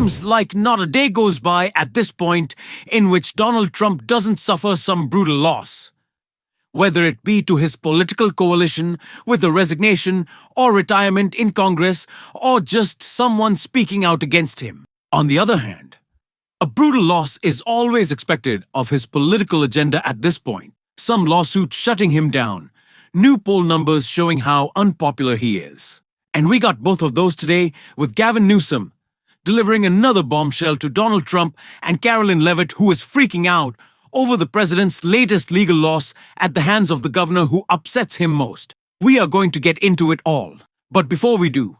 seems like not a day goes by at this point in which Donald Trump doesn't suffer some brutal loss. Whether it be to his political coalition with a resignation or retirement in Congress, or just someone speaking out against him. On the other hand, a brutal loss is always expected of his political agenda at this point. Some lawsuits shutting him down, new poll numbers showing how unpopular he is. And we got both of those today with Gavin Newsom delivering another bombshell to Donald Trump and Carolyn Leavitt, who is freaking out over the president's latest legal loss at the hands of the governor who upsets him most. We are going to get into it all. But before we do,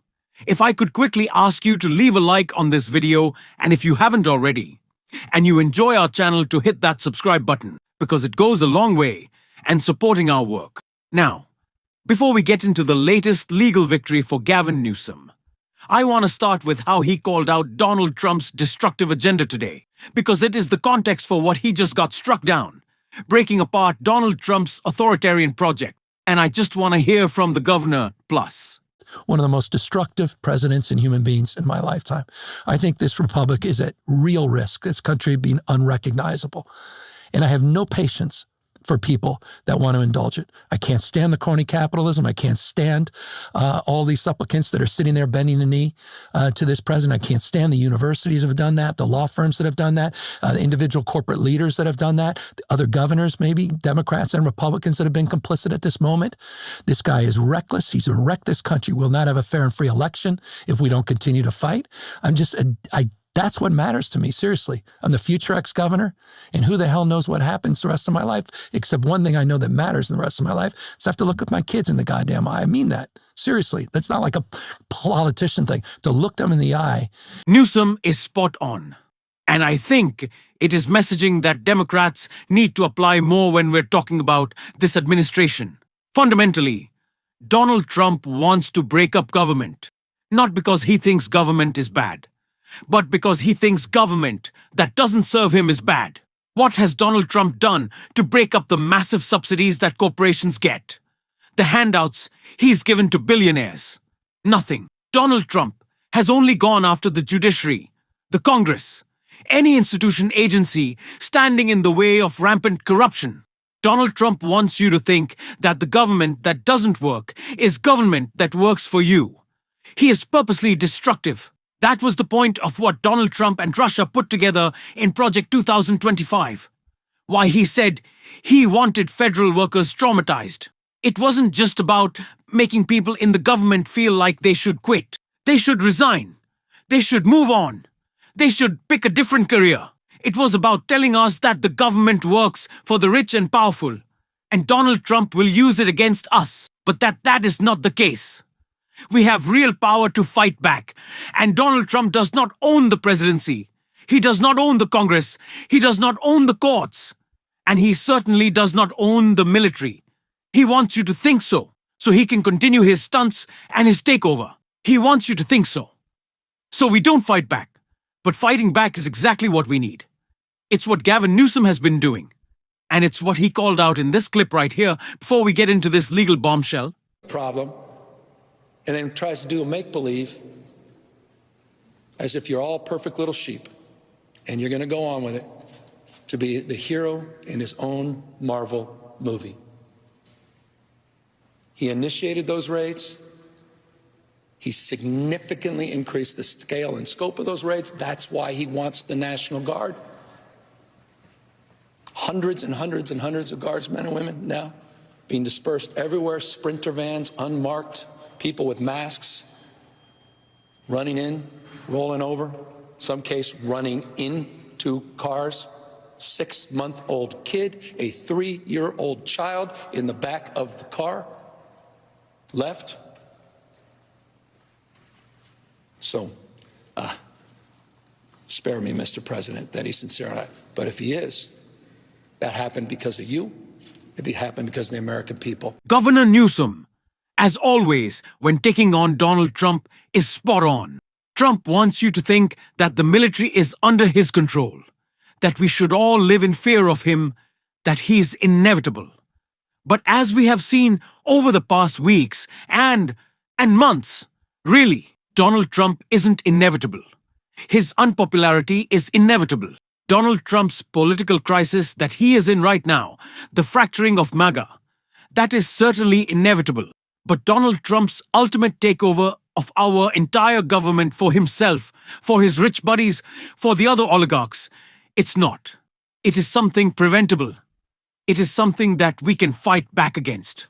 if I could quickly ask you to leave a like on this video, and if you haven't already, and you enjoy our channel, to hit that subscribe button, because it goes a long way in supporting our work. Now, before we get into the latest legal victory for Gavin Newsom, I want to start with how he called out Donald Trump's destructive agenda today, because it is the context for what he just got struck down, breaking apart Donald Trump's authoritarian project. And I just want to hear from the governor plus. One of the most destructive presidents and human beings in my lifetime. I think this republic is at real risk, this country being unrecognizable. And I have no patience for people that want to indulge it. I can't stand the crony capitalism. I can't stand all these supplicants that are sitting there bending the knee to this president. I can't stand the universities that have done that, the law firms that have done that, the individual corporate leaders that have done that, the other governors, maybe Democrats and Republicans that have been complicit at this moment. This guy is reckless. He's wrecked this country. We'll not have a fair and free election if we don't continue to fight. That's what matters to me, seriously. I'm the future ex-governor, and who the hell knows what happens the rest of my life, except one thing I know that matters in the rest of my life is I have to look at my kids in the goddamn eye. I mean that. Seriously. That's not like a politician thing. To look them in the eye. Newsom is spot on. And I think it is messaging that Democrats need to apply more when we're talking about this administration. Fundamentally, Donald Trump wants to break up government, not because he thinks government is bad, but because he thinks government that doesn't serve him is bad. What has Donald Trump done to break up the massive subsidies that corporations get? The handouts he's given to billionaires? Nothing. Donald Trump has only gone after the judiciary, the Congress, any institution, agency standing in the way of rampant corruption. Donald Trump wants you to think that the government that doesn't work is government that works for you. He is purposely destructive. That was the point of what Donald Trump and Russia put together in Project 2025. Why he said he wanted federal workers traumatized. It wasn't just about making people in the government feel like they should quit. They should resign. They should move on. They should pick a different career. It was about telling us that the government works for the rich and powerful, and Donald Trump will use it against us. But that is not the case. We have real power to fight back, and Donald Trump does not own the presidency. He does not own the Congress. He does not own the courts. And he certainly does not own the military. He wants you to think so he can continue his stunts and his takeover. He wants you to think so. So we don't fight back. But fighting back is exactly what we need. It's what Gavin Newsom has been doing. And it's what he called out in this clip right here before we get into this legal bombshell. Problem. And then tries to do a make-believe as if you're all perfect little sheep and you're going to go on with it to be the hero in his own Marvel movie. He initiated those raids. He significantly increased the scale and scope of those raids. That's why he wants the National Guard. Hundreds and hundreds and hundreds of guardsmen and women now being dispersed everywhere, sprinter vans, unmarked, people with masks, running in, rolling over, some case running into cars, 6-month-old kid, a 3-year-old child in the back of the car, left. So, spare me, Mr. President, that he's sincere on it. But if he is, that happened because of you. It happened because of the American people. Governor Newsom, as always, when taking on Donald Trump, is spot on. Trump wants you to think that the military is under his control, that we should all live in fear of him, that he's inevitable. But as we have seen over the past weeks and months, really, Donald Trump isn't inevitable. His unpopularity is inevitable. Donald Trump's political crisis that he is in right now, the fracturing of MAGA, that is certainly inevitable. But Donald Trump's ultimate takeover of our entire government for himself, for his rich buddies, for the other oligarchs, it's not. It is something preventable. It is something that we can fight back against.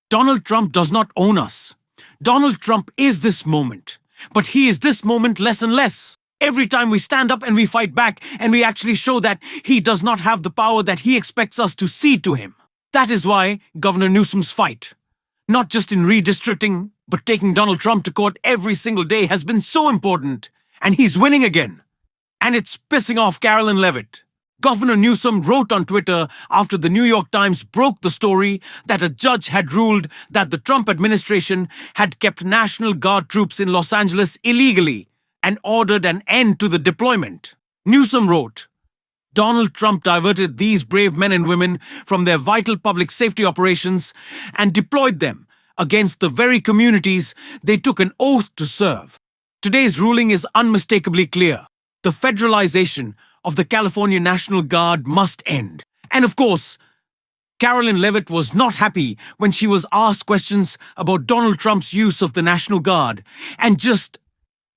Donald Trump does not own us. Donald Trump is this moment, but he is this moment less and less. Every time we stand up and we fight back and we actually show that he does not have the power that he expects us to cede to him. That is why Governor Newsom's fight, not just in redistricting, but taking Donald Trump to court every single day, has been so important. And he's winning again. And it's pissing off Carolyn Leavitt. Governor Newsom wrote on Twitter after the New York Times broke the story that a judge had ruled that the Trump administration had kept National Guard troops in Los Angeles illegally and ordered an end to the deployment. Newsom wrote, Donald Trump diverted these brave men and women from their vital public safety operations and deployed them against the very communities they took an oath to serve. Today's ruling is unmistakably clear. The federalization of the California National Guard must end. And of course, Carolyn Leavitt was not happy when she was asked questions about Donald Trump's use of the National Guard and just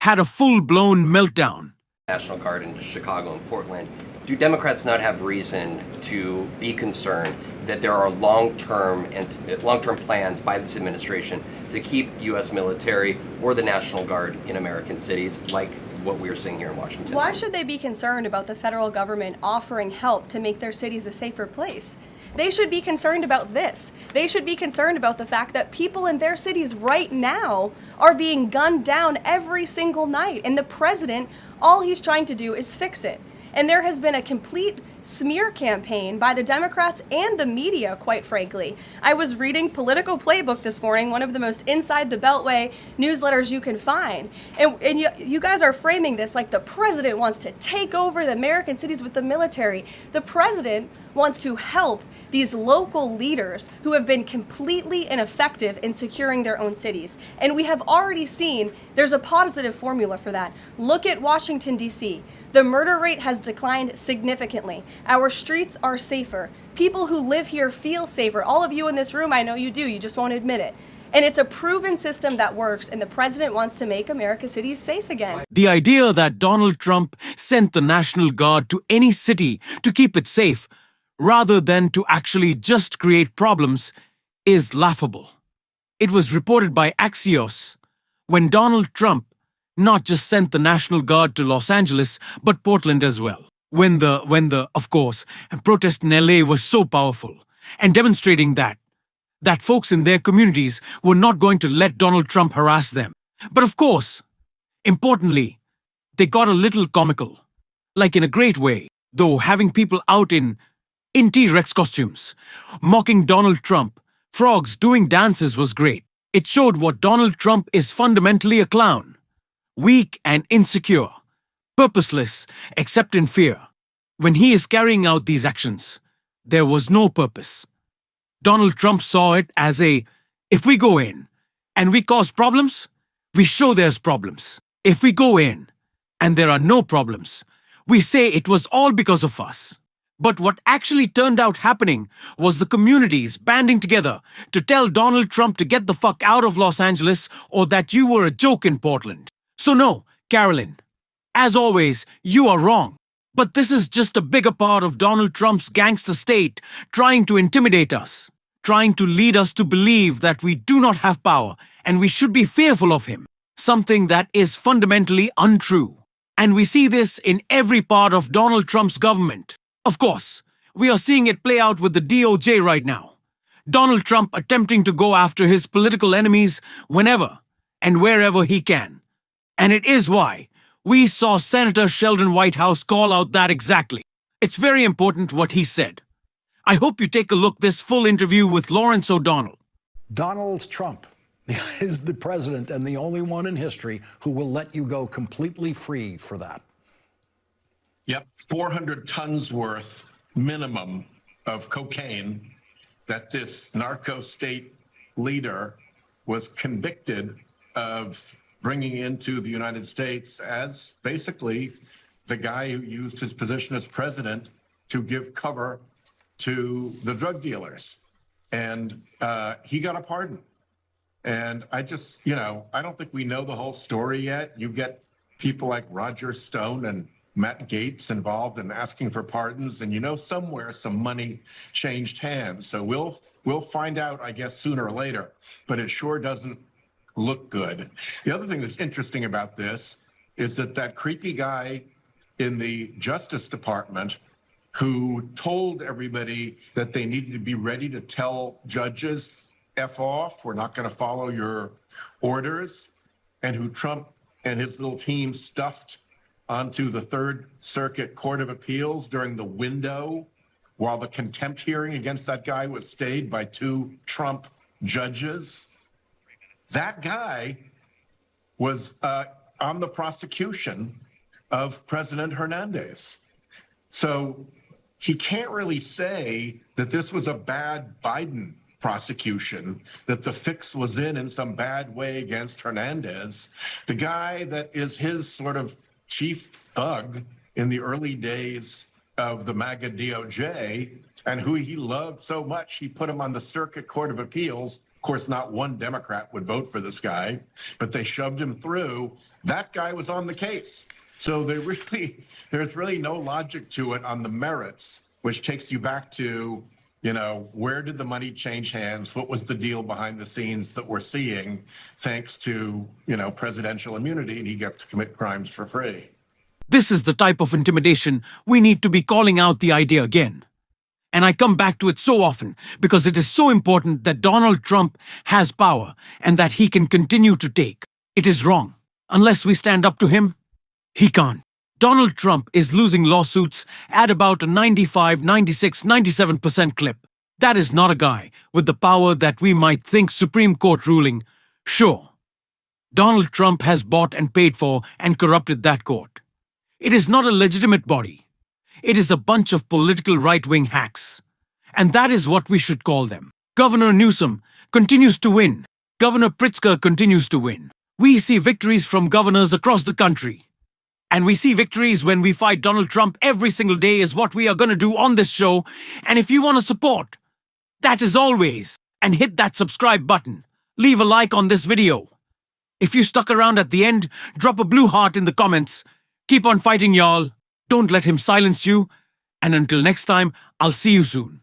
had a full-blown meltdown. National Guard in Chicago and Portland. Do Democrats not have reason to be concerned that there are long-term plans by this administration to keep U.S. military or the National Guard in American cities, like what we are seeing here in Washington? Why should they be concerned about the federal government offering help to make their cities a safer place? They should be concerned about this. They should be concerned about the fact that people in their cities right now are being gunned down every single night. And the president, all he's trying to do is fix it. And there has been a complete smear campaign by the Democrats and the media, quite frankly. I was reading Political Playbook this morning, one of the most inside the Beltway newsletters you can find. And you guys are framing this like the president wants to take over the American cities with the military. The president wants to help these local leaders who have been completely ineffective in securing their own cities. And we have already seen there's a positive formula for that. Look at Washington, D.C. The murder rate has declined significantly. Our streets are safer. People who live here feel safer. All of you in this room, I know you do, you just won't admit it. And it's a proven system that works, and the president wants to make America's cities safe again. The idea that Donald Trump sent the National Guard to any city to keep it safe, rather than to actually just create problems, is laughable. It was reported by Axios when Donald Trump not just sent the National Guard to Los Angeles, but Portland as well. When the, of course, protest in LA was so powerful and demonstrating that folks in their communities were not going to let Donald Trump harass them. But of course, importantly, they got a little comical, like in a great way, though having people out in T-Rex costumes, mocking Donald Trump, frogs doing dances was great. It showed what Donald Trump is fundamentally a clown. Weak and insecure, purposeless except in fear. When he is carrying out these actions, there was no purpose. Donald Trump saw it as if we go in and we cause problems, we show there's problems. If we go in and there are no problems, we say it was all because of us. But what actually turned out happening was the communities banding together to tell Donald Trump to get the fuck out of Los Angeles or that you were a joke in Portland. So no, Carolyn, as always, you are wrong. But this is just a bigger part of Donald Trump's gangster state trying to intimidate us, trying to lead us to believe that we do not have power and we should be fearful of him, something that is fundamentally untrue. And we see this in every part of Donald Trump's government. Of course, we are seeing it play out with the DOJ right now. Donald Trump attempting to go after his political enemies whenever and wherever he can. And it is why we saw Senator Sheldon Whitehouse call out that exactly. It's very important what he said. I hope you take a look this full interview with Lawrence O'Donnell. Donald Trump is the president and the only one in history who will let you go completely free for that. Yep, 400 tons worth minimum of cocaine that this narco state leader was convicted of bringing into the United States as basically the guy who used his position as president to give cover to the drug dealers. And he got a pardon. And I just, I don't think we know the whole story yet. You get people like Roger Stone and Matt Gaetz involved in asking for pardons, and somewhere some money changed hands. So we'll find out, I guess, sooner or later, but it sure doesn't look good. The other thing that's interesting about this is that creepy guy in the Justice Department who told everybody that they needed to be ready to tell judges, F off, we're not going to follow your orders, and who Trump and his little team stuffed onto the Third Circuit Court of Appeals during the window while the contempt hearing against that guy was stayed by 2 Trump judges. That guy was on the prosecution of President Hernandez. So he can't really say that this was a bad Biden prosecution, that the fix was in some bad way against Hernandez. The guy that is his sort of chief thug in the early days of the MAGA DOJ, and who he loved so much, he put him on the Circuit Court of Appeals. Of course, not one Democrat would vote for this guy, but they shoved him through. That guy was on the case. So there's really no logic to it on the merits, which takes you back to, where did the money change hands? What was the deal behind the scenes that we're seeing thanks to, presidential immunity, and he gets to commit crimes for free? This is the type of intimidation we need to be calling out the idea again. And I come back to it so often because it is so important that Donald Trump has power and that he can continue to take. It is wrong. Unless we stand up to him, he can't. Donald Trump is losing lawsuits at about a 95, 96, 97% clip. That is not a guy with the power that we might think Supreme Court ruling. Sure, Donald Trump has bought and paid for and corrupted that court. It is not a legitimate body. It is a bunch of political right-wing hacks. And that is what we should call them. Governor Newsom continues to win. Governor Pritzker continues to win. We see victories from governors across the country. And we see victories when we fight Donald Trump every single day is what we are going to do on this show. And if you want to support, that is always. And hit that subscribe button. Leave a like on this video. If you stuck around at the end, drop a blue heart in the comments. Keep on fighting, y'all. Don't let him silence you. And until next time, I'll see you soon.